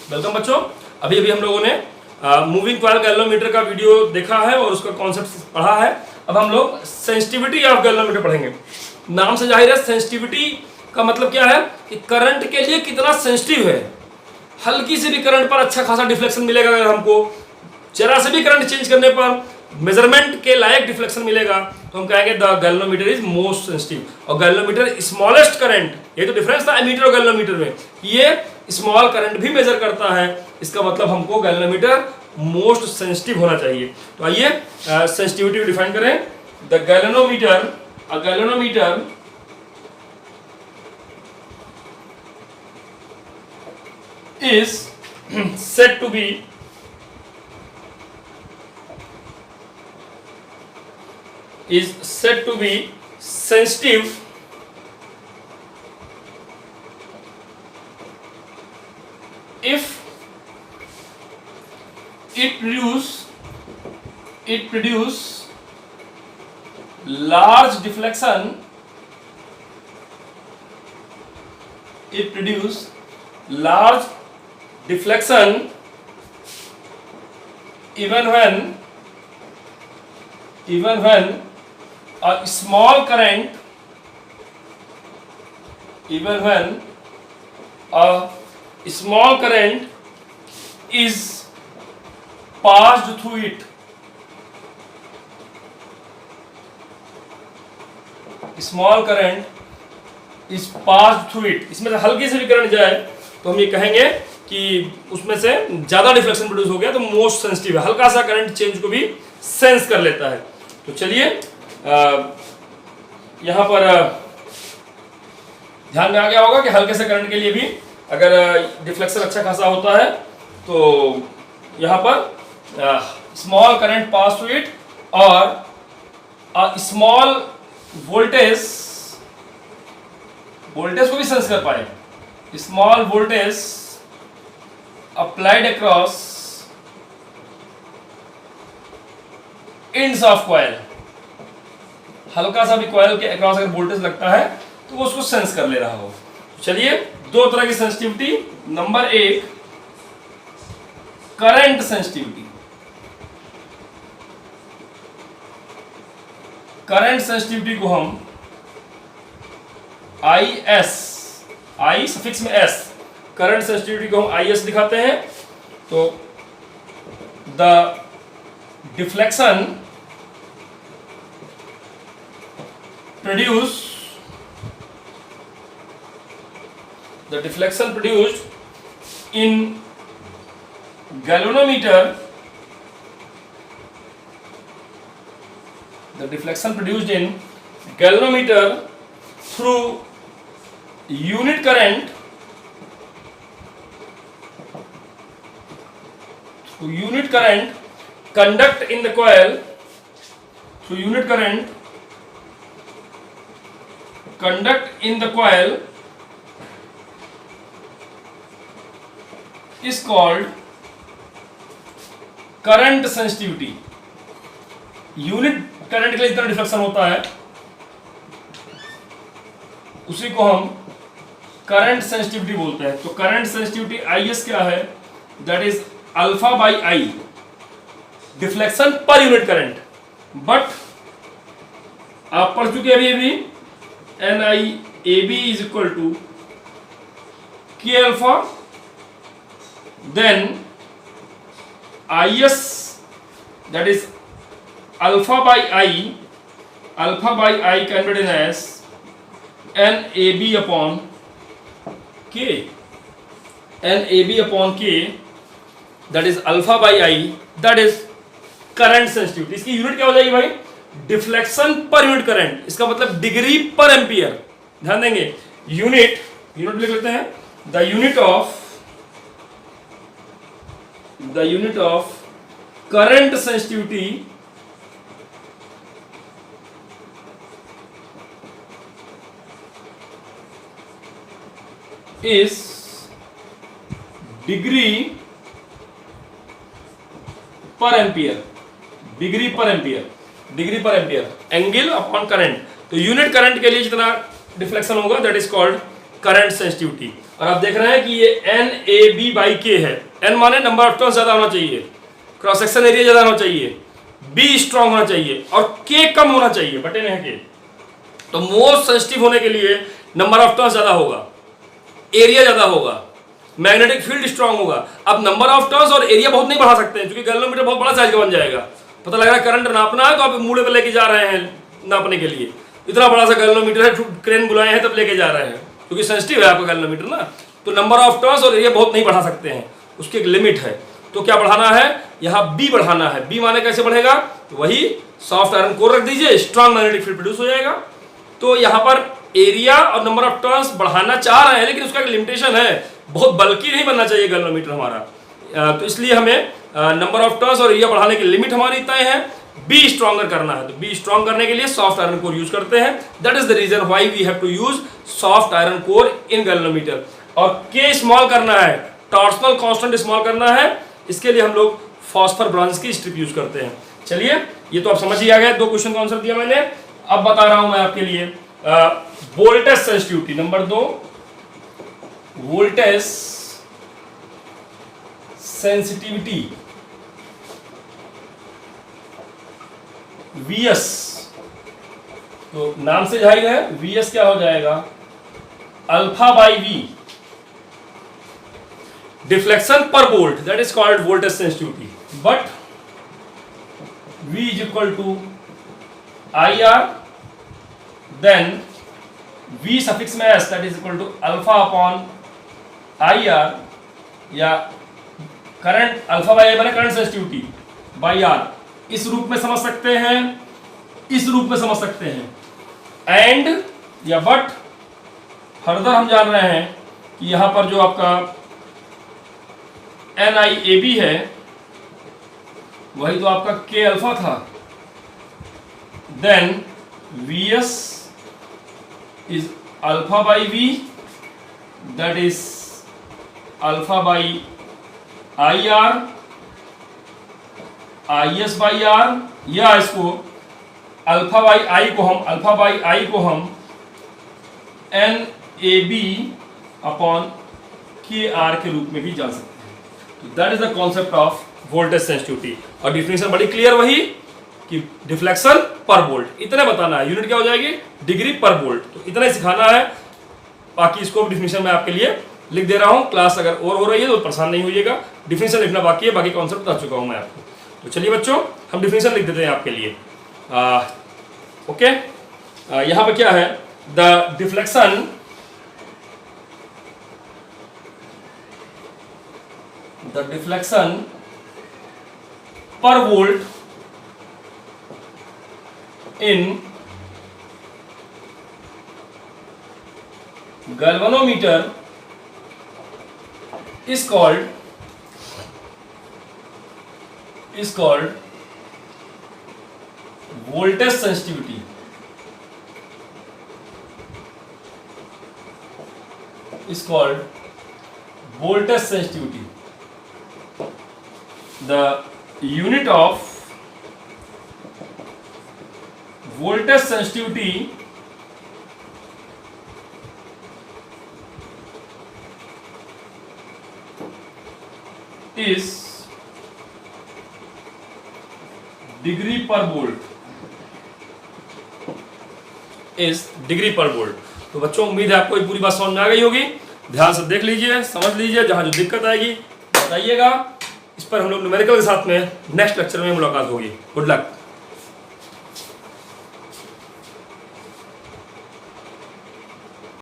Welcome बच्चों। अभी अभी हम लोगों ने मूविंग कॉइल गैल्वेनोमीटर का वीडियो देखा है और उसका कॉन्सेप्ट पढ़ा है। अब हम लोग सेंसिटिविटी ऑफ गैल्वेनोमीटर पढ़ेंगे। नाम से जाहिर है, सेंसिटिविटी का मतलब क्या है कि करंट के लिए कितना सेंसिटिव है। हल्की से भी करंट पर अच्छा खासा डिफ्लेक्शन मिलेगा। अगर हमको जरा से भी करंट चेंज करने पर मेजरमेंट के लायक डिफ्लेक्शन मिलेगा तो हम कहेंगे the galvanometer is most sensitive. और गैल्वेनोमीटर स्मॉलेस्ट करंट, ये तो डिफरेंस था एमीटर और गैल्वेनोमीटर में, ये स्मॉल करंट भी मेजर करता है। इसका मतलब हमको गैल्वेनोमीटर मोस्ट सेंसिटिव होना चाहिए। तो आइए सेंसिटिविटी को डिफाइन करें। The galvanometer, a galvanometer is said to be sensitive if it produce large deflection, even when a small current is passed through it. इसमें से हल्की से भी करंट जाए तो हम ये कहेंगे कि उसमें से ज्यादा डिफ्लेक्शन प्रोड्यूस हो गया, तो मोस्ट सेंसिटिव है। हल्का सा करंट चेंज को भी सेंस कर लेता है। तो चलिए यहां पर ध्यान में आ गया होगा कि हल्के से करंट के लिए भी अगर डिफ्लेक्शन अच्छा खासा होता है तो यहां पर small current pass through it और स्मॉल वोल्टेज को भी सेंस कर पाए। Small voltage applied across ends of coil, हल्का सा भी कॉइल के अक्रॉस अगर वोल्टेज लगता है तो वो उसको सेंस कर ले रहा हो। चलिए, दो तरह की सेंसिटिविटी। नंबर एक, करंट सेंसिटिविटी। करंट सेंसिटिविटी को हम आई सफिक्स में एस, करंट सेंसिटिविटी को हम IS दिखाते हैं। तो the deflection produced in galvanometer, through unit current conduct in the coil, is called current sensitivity। Unit current के लिए जितना डिफ्लेक्शन होता है उसी को हम करंट सेंसिटिविटी बोलते हैं। तो करंट सेंसिटिविटी IS क्या है? That is alpha by I, deflection per unit current. But आप पढ़ चुके अभी NIAB is equal to K alpha, then IS that is alpha by I converted as NAB upon K, that is alpha by I, that is current sensitivity. इसकी unit क्या हो जाएगी भाई? Deflection per unit current. इसका मतलब degree पर ampere. ध्यान देंगे, यूनिट लिख लेते हैं। The unit of current sensitivity is degree पर एम्पियर, एंगल अपॉन करंट। तो यूनिट करंट के लिए जितना डिफ्लेक्शन होगा that is called current sensitivity. और आप देख रहे हैं कि ये NAB/K है। N माने नंबर ऑफ टर्न्स ज्यादा होना चाहिए, क्रॉस सेक्शन एरिया ज्यादा होना चाहिए, B स्ट्रांग होना चाहिए और K कम होना चाहिए, बटे में है K। तो मोस्ट सेंसिटिव होने के लिए नंबर ऑफ टर्न्स ज्यादा होगा, एरिया ज्यादा होगा, मैग्नेटिक फील्ड स्ट्रांग होगा। अब नंबर ऑफ टर्न्स और एरिया बहुत नहीं बढ़ा सकते हैं, क्योंकि गैल्वेनोमीटर बहुत बड़ा साइज का बन जाएगा। पता लग रहा है करंट नापना है तो आप मूड़े पर लेके जा रहे हैं नापने के लिए, इतना बड़ा सा गैल्वेनोमीटर है, क्रेन बुलाए हैं तब लेके जा रहे हैं, क्योंकि सेंसिटिव है आपका गैल्वेनोमीटर ना। तो नंबर ऑफ टर्न्स और एरिया बहुत नहीं बढ़ा सकते हैं, उसकी एक लिमिट है। तो क्या बढ़ाना है, यहाँ B बढ़ाना है। B माने कैसे बढ़ेगा, तो वही सॉफ्ट आयरन कोर रख दीजिए, स्ट्रांग मैग्नेटिक फील्ड प्रोड्यूस हो जाएगा। तो यहाँ पर एरिया और नंबर ऑफ टर्न्स बढ़ाना चाह रहे हैं, लेकिन उसका एक लिमिटेशन है, बहुत बल्कि नहीं बनना चाहिए गैल्वेनोमीटर हमारा। तो इसलिए हमें नंबर ऑफ टर्न्स और एरिया बढ़ाने की लिमिट हमारी तय है। B स्ट्रॉन्गर करना है, तो B स्ट्रॉन्ग करने के लिए सॉफ्ट आयरन कोर यूज करते हैं। That is the reason why we have to use soft iron core in galvanometer. और K स्मॉल करना है, टॉर्सनल कांस्टेंट स्मॉल करना है, इसके लिए हम लोग फॉस्फर ब्रॉन्ज की स्ट्रिप यूज करते हैं। चलिए, ये तो आप समझ ही आ गए, 2 क्वेश्चन का आंसर दिया मैंने। अब बता रहा हूं मैं आपके लिए voltage sensitivity. Number 2, voltage sensitivity VS। तो नाम से जाहिर है VS क्या हो जाएगा, α/V, डिफ्लेक्शन पर volt, that is called voltage sensitivity. But V is equal to IR, then V suffix में S, that is equal to alpha upon IR, या करंट α/I बने करंट सेंसिटिविटी बाई R। इस रूप में समझ सकते हैं, इस रूप में समझ सकते हैं। एंड या बट फर्दर हम जान रहे हैं कि यहां पर जो आपका NIAB है वही तो आपका K अल्फा था। Then VS is alpha by V, that is alpha by IR, IS by R, या इसको अल्फा बाई आई को हम NAB अपॉन KR के रूप में भी जान सकते हैं। तो that is the concept of voltage sensitivity. और डिफिनेशन बड़ी क्लियर वही कि डिफ्लेक्शन पर वोल्ट, इतना बताना है। यूनिट क्या हो जाएगी, डिग्री पर वोल्ट। तो इतना ही सिखाना है, बाकी इसको डिफिनेशन मैं आपके लिए लिख दे रहा हूँ। क्लास अगर और हो रही है तो परेशान नहीं होइएगा, डिफिनेशन लिखना बाकी है, बाकी कॉन्सेप्ट बता चुका हूँ मैं आपको। तो चलिए बच्चों, हम डिफिनेशन लिख देते हैं आपके लिए। ओके, यहाँ पे क्या है, the deflection per volt in galvanometer is called voltage sensitivity. Is called voltage sensitivity. The unit of voltage sensitivity is degree per volt. is degree per volt. तो बच्चों, उम्मीद है आपको ये पूरी बात समझ में आ गई होगी। ध्यान से देख लीजिए, समझ लीजिए, जहां जो दिक्कत आएगी बताइएगा। इस पर हम लोग न्यूमेरिकल के साथ में नेक्स्ट लेक्चर में मुलाकात होगी। Good luck.